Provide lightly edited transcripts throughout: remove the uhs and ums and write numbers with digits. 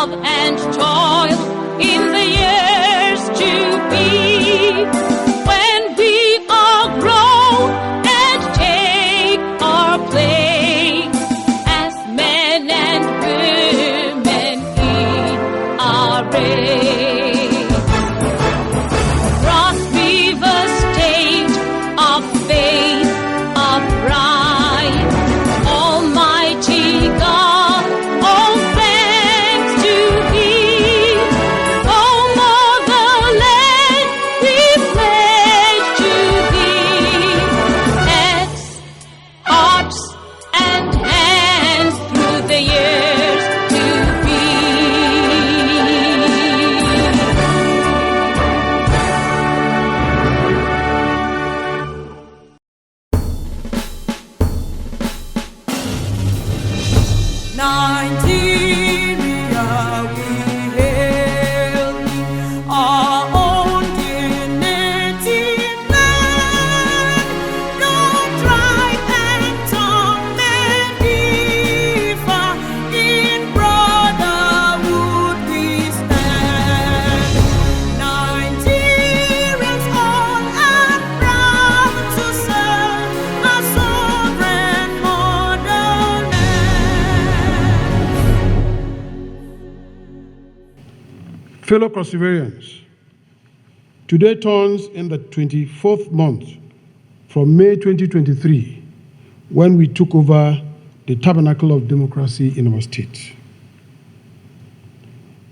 love and toil in the years to be, when we all grow and take our place as men and women in our race. Cross River State of faith, upright, Almighty God, all thanks to Thee. O motherland, we pledge to Thee. Heads, hearts, and hands through the years to be. Nigeria, we hail thee, our own dear native land. No tribe and tongue may differ, in brotherhood we stand. Nigerians all are proud to serve our sovereign motherland. Fellow Crossriverians, today turns in the 24th month from May 2023, when we took over the tabernacle of democracy in our state.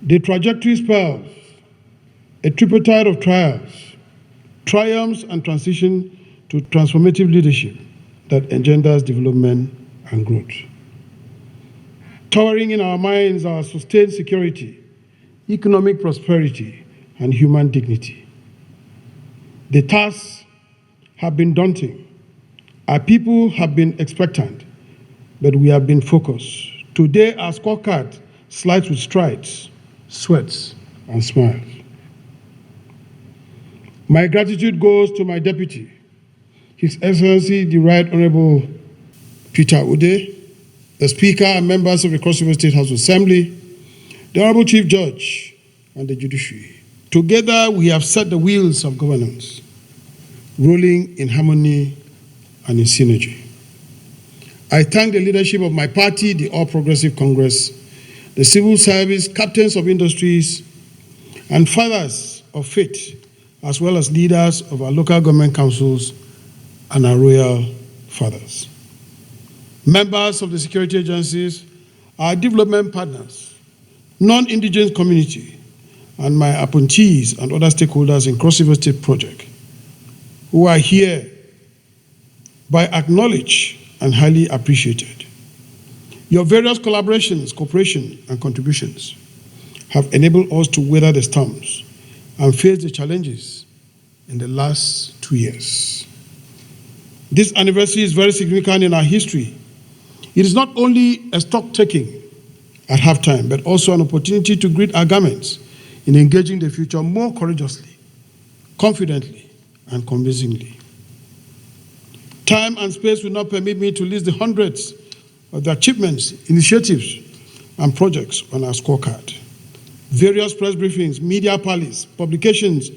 The trajectory spells a tripartite of trials, triumphs, and transition to transformative leadership that engenders development and growth. Towering in our minds are sustained security, economic prosperity, and human dignity. The tasks have been daunting. Our people have been expectant, but we have been focused. Today, our scorecard slides with strides, sweats, and smiles. My gratitude goes to my deputy, His Excellency the Right Honorable Peter Ude, the Speaker and members of the Cross River State House of Assembly, the Honorable Chief Judge, and the Judiciary. Together, we have set the wheels of governance rolling in harmony and in synergy. I thank the leadership of my party, the All Progressive Congress, the civil service, captains of industries, and fathers of faith, as well as leaders of our local government councils and our royal fathers. Members of the security agencies, our development partners, non-indigenous community, and my appointees and other stakeholders in Cross River State Project, who are here by acknowledged and highly appreciated. Your various collaborations, cooperation, and contributions have enabled us to weather the storms and face the challenges in the last 2 years. This anniversary is very significant in our history. It is not only a stock-taking at halftime, but also an opportunity to greet our governments in engaging the future more courageously, confidently, and convincingly. Time and space will not permit me to list the hundreds of the achievements, initiatives, and projects on our scorecard. Various press briefings, media parleys, publications,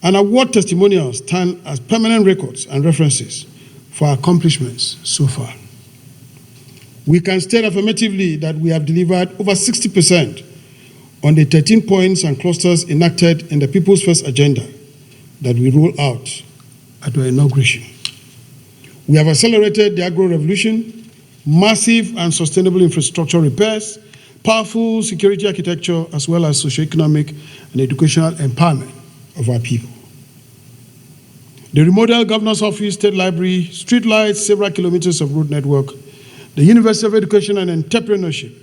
and award testimonials stand as permanent records and references for our accomplishments so far. We can state affirmatively that we have delivered over 60% on the 13 points and clusters enacted in the People's First Agenda that we rolled out at our inauguration. We have accelerated the agro-revolution, massive and sustainable infrastructure repairs, powerful security architecture, as well as socioeconomic and educational empowerment of our people. The remodeled Governor's Office, State Library, street lights, several kilometers of road network, the University of Education and Entrepreneurship,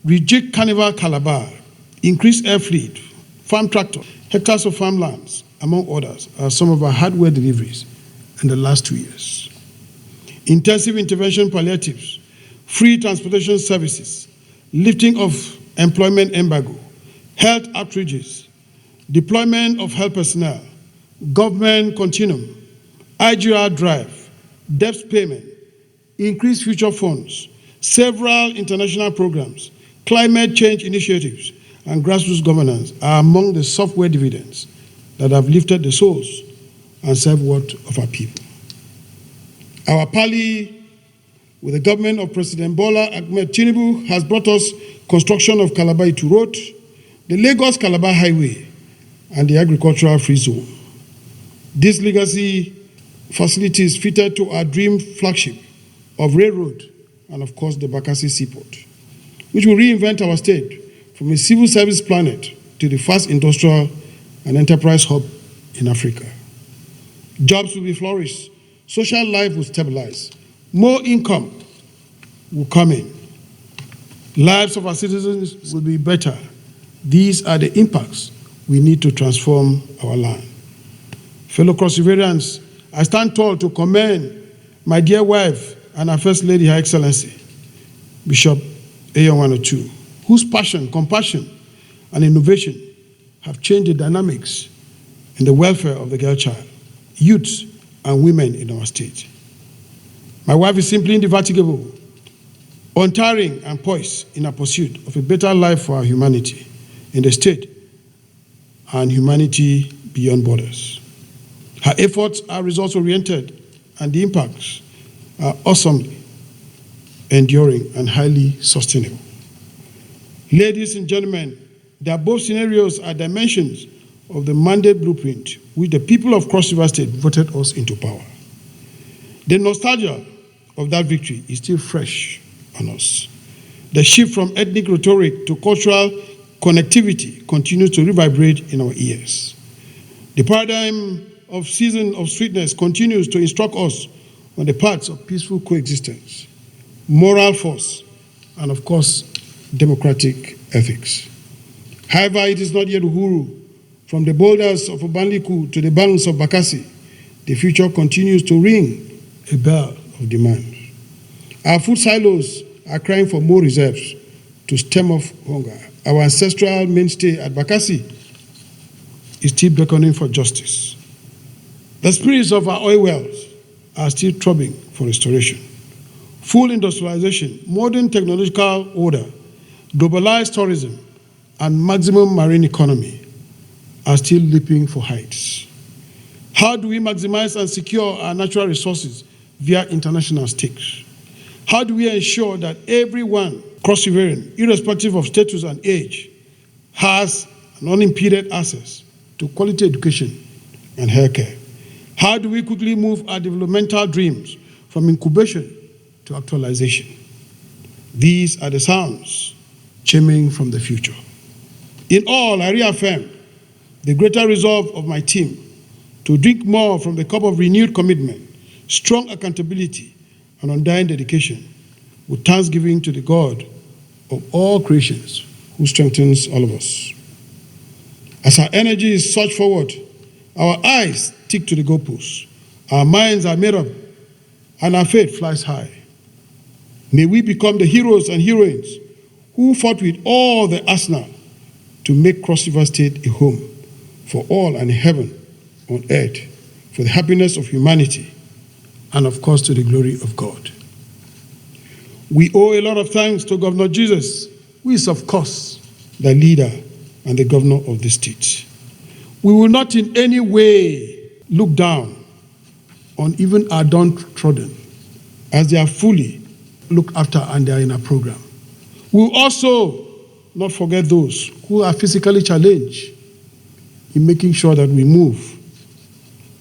rejig Carnival Calabar, increased air fleet, farm tractor, hectares of farmlands, among others, are some of our hardware deliveries in the last 2 years. Intensive intervention palliatives, free transportation services, lifting of employment embargo, health outreaches, deployment of health personnel, government continuum, IGR drive, debt payment, increased future funds, several international programs, climate change initiatives, and grassroots governance are among the software dividends that have lifted the souls and self-worth of our people. Our parley with the government of President Bola Ahmed Tinubu has brought us construction of Calabar-Itu Road, the Lagos-Calabar Highway, and the agricultural free zone. This legacy facility is fitted to our dream flagship of railroad and, of course, the Bassey seaport, which will reinvent our state from a civil service planet to the first industrial and enterprise hub in Africa. Jobs will be flourished, social life will stabilize, more income will come in, lives of our citizens will be better. These are the impacts we need to transform our land. Fellow Cross-Riverians, I stand tall to commend my dear wife and our First Lady, Her Excellency, Bishop Eyonwanotu, whose passion, compassion, and innovation have changed the dynamics in the welfare of the girl child, youths, and women in our state. My wife is simply indefatigable, untiring and poised in her pursuit of a better life for our humanity in the state and humanity beyond borders. Her efforts are results-oriented, and the impacts are awesomely enduring and highly sustainable. Ladies and gentlemen, the above scenarios are dimensions of the mandate blueprint which the people of Cross River State voted us into power. The nostalgia of that victory is still fresh on us. The shift from ethnic rhetoric to cultural connectivity continues to reverberate in our ears. The paradigm of season of sweetness continues to instruct us on the paths of peaceful coexistence, moral force, and of course, democratic ethics. However, it is not yet Uhuru. From the boulders of Obanliku to the banks of Bakassi, the future continues to ring a bell of demand. Our food silos are crying for more reserves to stem off hunger. Our ancestral mainstay at Bakassi is still beckoning for justice. The spirits of our oil wells are still throbbing for restoration. Full industrialization, modern technological order, globalized tourism, and maximum marine economy are still leaping for heights. How do we maximize and secure our natural resources via international stakes? How do we ensure that everyone, cross-riverian, irrespective of status and age, has an unimpeded access to quality education and healthcare? How do we quickly move our developmental dreams from incubation to actualization? These are the sounds chiming from the future. In all, I reaffirm the greater resolve of my team to drink more from the cup of renewed commitment, strong accountability, and undying dedication, with thanksgiving to the God of all creations who strengthens all of us. As our energies surge forward, our eyes stick to the goalposts, our minds are made up, and our faith flies high. May we become the heroes and heroines who fought with all the arsenal to make Cross River State a home for all and heaven on earth, for the happiness of humanity, and of course to the glory of God. We owe a lot of thanks to Governor Jesus, who is of course the leader and the governor of the state. We will not in any way look down on even our downtrodden, as they are fully looked after and they are in our program. We will also not forget those who are physically challenged in making sure that we move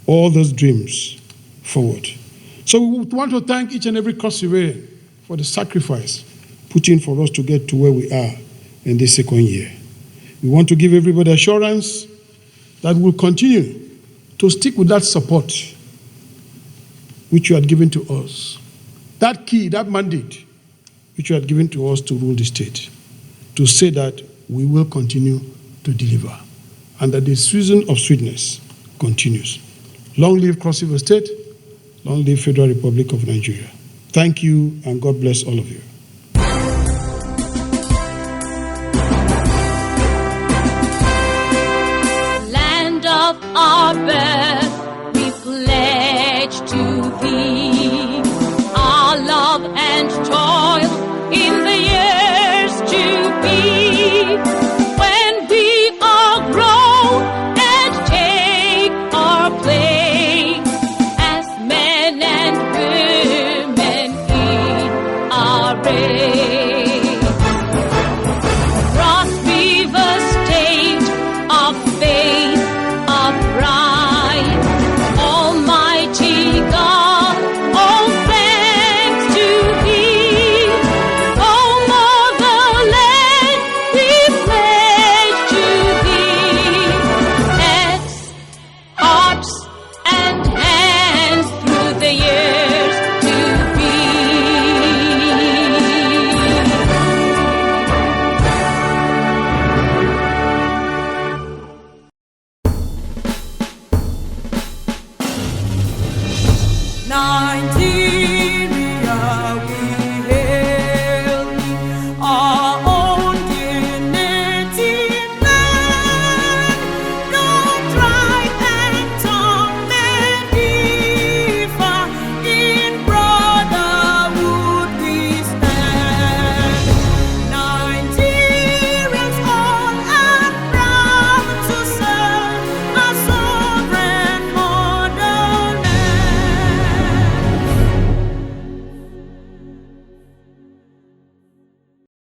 all those dreams forward. So we want to thank each and every Cross-Riverian for the sacrifice put in for us to get to where we are in this second year. We want to give everybody assurance that we'll continue to stick with that support which you had given to us, that key, that mandate which you had given to us to rule the state, to say that we will continue to deliver and that the season of sweetness continues. Long live Cross River State, long live Federal Republic of Nigeria. Thank you and God bless all of you.